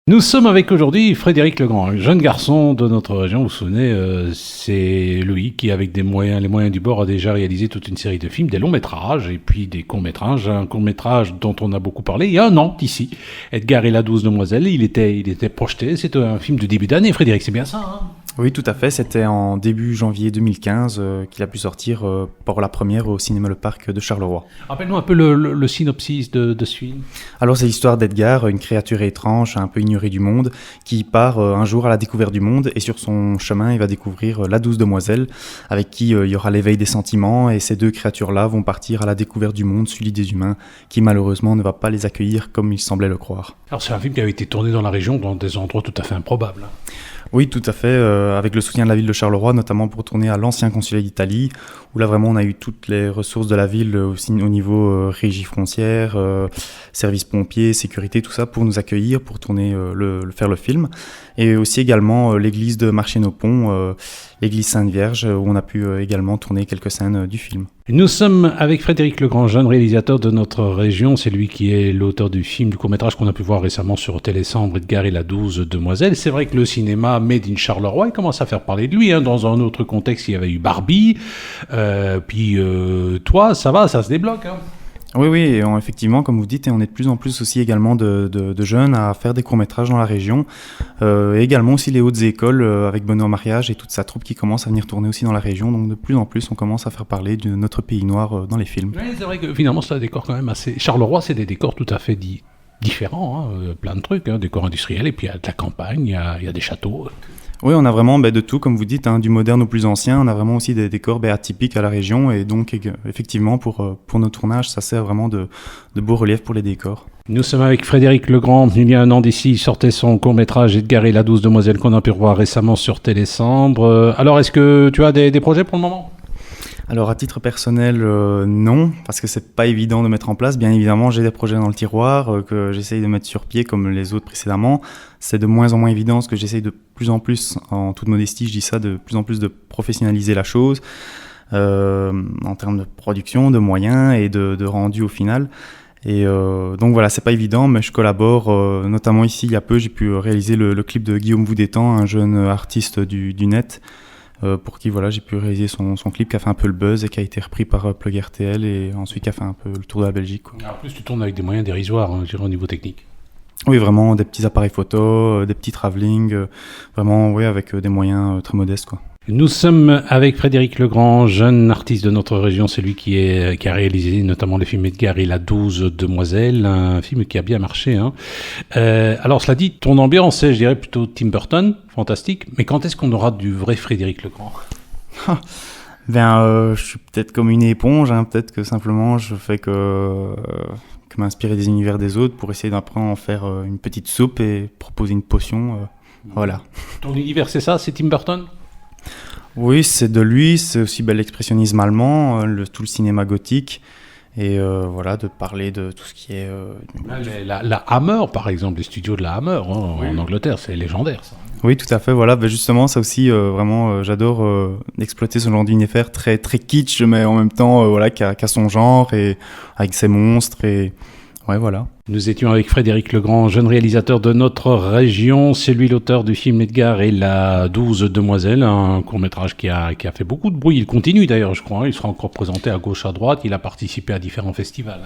Nous sommes avec aujourd'hui Frédéric Legrand, un jeune garçon de notre région. Vous vous souvenez, c'est lui qui, avec les moyens du bord, a déjà réalisé toute une série de films, des longs métrages et puis des courts métrages. Un court métrage dont on a beaucoup parlé il y a un an d'ici, Edgar et la 12 demoiselles. Il était projeté, c'était un film de début d'année. Frédéric, c'est bien ça, hein? Oui, tout à fait. C'était en début janvier 2015 qu'il a pu sortir pour la première au cinéma Le Parc de Charleroi. Rappelle-nous un peu le synopsis de ce film. Alors, c'est l'histoire d'Edgar, une créature étrange, un peu ignorée du monde, qui part un jour à la découverte du monde et sur son chemin, il va découvrir la 12 demoiselle, avec qui il y aura l'éveil des sentiments et ces deux créatures-là vont partir à la découverte du monde, celui des humains, qui malheureusement ne va pas les accueillir comme il semblait le croire. Alors, c'est un film qui avait été tourné dans la région, dans des endroits tout à fait improbables. Oui, tout à fait, avec le soutien de la ville de Charleroi, notamment pour tourner à l'ancien consulat d'Italie, où là vraiment on a eu toutes les ressources de la ville aussi au niveau régie frontière, service pompiers, sécurité, tout ça pour nous accueillir, pour tourner, faire le film. Et aussi également l'église de Marchienne-au-Pont, l'église Sainte-Vierge, où on a pu également tourner quelques scènes du film. Nous sommes avec Frédéric Legrand, jeune réalisateur de notre région. C'est lui qui est l'auteur du film, du court-métrage qu'on a pu voir récemment sur Télésambre, Edgar et la 12 demoiselles. C'est vrai que le cinéma Made in Charleroi, il commence à faire parler de lui. Dans un autre contexte, il y avait eu Barbie. Toi, ça va, ça se débloque. Oui, et effectivement, comme vous dites, et on est de plus en plus aussi également de jeunes à faire des courts-métrages dans la région. Et également aussi les hautes écoles avec Benoît Mariage et toute sa troupe qui commence à venir tourner aussi dans la région. Donc de plus en plus, on commence à faire parler de notre pays noir dans les films. Oui, c'est vrai que finalement, c'est un décor quand même assez... Charleroi, c'est des décors tout à fait différents, plein de trucs, décors industriels, et puis il y a de la campagne, il y a des châteaux. Oui, on a vraiment de tout, comme vous dites, du moderne au plus ancien. On a vraiment aussi des décors atypiques à la région. Et donc, effectivement, pour nos tournages, ça sert vraiment de beaux reliefs pour les décors. Nous sommes avec Frédéric Legrand. Il y a un an d'ici, il sortait son court-métrage Edgar et la 12 demoiselles qu'on a pu revoir récemment sur Télésambre. Alors, est-ce que tu as des projets pour le moment ? Alors à titre personnel, non, parce que c'est pas évident de mettre en place. Bien évidemment, j'ai des projets dans le tiroir que j'essaye de mettre sur pied comme les autres précédemment. C'est de moins en moins évident parce que j'essaye de plus en plus, en toute modestie, je dis ça, de plus en plus de professionnaliser la chose en termes de production, de moyens et de rendu au final. Et donc voilà, c'est pas évident, mais je collabore, notamment ici il y a peu, j'ai pu réaliser le clip de Guillaume Voudétan, un jeune artiste du net. Pour qui j'ai pu réaliser son clip qui a fait un peu le buzz et qui a été repris par Plug RTL et ensuite qui a fait un peu le tour de la Belgique. En plus, tu tournes avec des moyens dérisoires, au niveau technique. Oui, vraiment, des petits appareils photo, des petits travelling, vraiment, oui, avec des moyens très modestes, quoi. Nous sommes avec Frédéric Legrand, jeune artiste de notre région, c'est lui qui a réalisé notamment le film Edgar et la 12 demoiselles, un film qui a bien marché. Alors cela dit, ton ambiance c'est, je dirais, plutôt Tim Burton, fantastique, mais quand est-ce qu'on aura du vrai Frédéric Legrand ? Je suis peut-être comme une éponge, peut-être que simplement je fais que m'inspirer des univers des autres pour essayer d'après en faire une petite soupe et proposer une potion, voilà. Ton univers c'est ça, c'est Tim Burton ? Oui, c'est de lui, c'est aussi l'expressionnisme allemand, tout le cinéma gothique, et de parler de tout ce qui est... La Hammer, par exemple, les studios de la Hammer, en Angleterre, c'est légendaire, ça. Oui, tout à fait, justement, ça aussi, vraiment, j'adore exploiter ce genre d'univers très, très kitsch, mais en même temps, qui a son genre, et avec ses monstres, et... Ouais, voilà. Nous étions avec Frédéric Legrand, jeune réalisateur de notre région. C'est lui l'auteur du film Edgar et la 12 demoiselles, un court-métrage qui a fait beaucoup de bruit. Il continue d'ailleurs, je crois. Il sera encore présenté à gauche, à droite. Il a participé à différents festivals.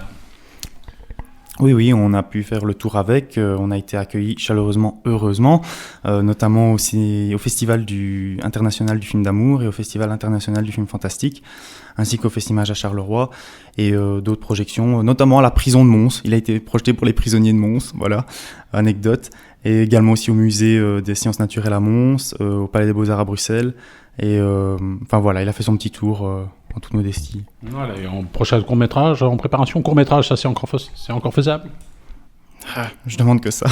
Oui, on a pu faire le tour avec. On a été accueillis chaleureusement, heureusement, notamment aussi au Festival international du film d'amour et au Festival international du film fantastique, ainsi qu'au Festimage à Charleroi et d'autres projections, notamment à la prison de Mons. Il a été projeté pour les prisonniers de Mons, voilà, anecdote. Et également aussi au musée des sciences naturelles à Mons, au Palais des Beaux-Arts à Bruxelles. Et il a fait son petit tour en toute modestie. Voilà, et en prochain court-métrage, en préparation, court-métrage, ça c'est encore faisable ? Je demande que ça.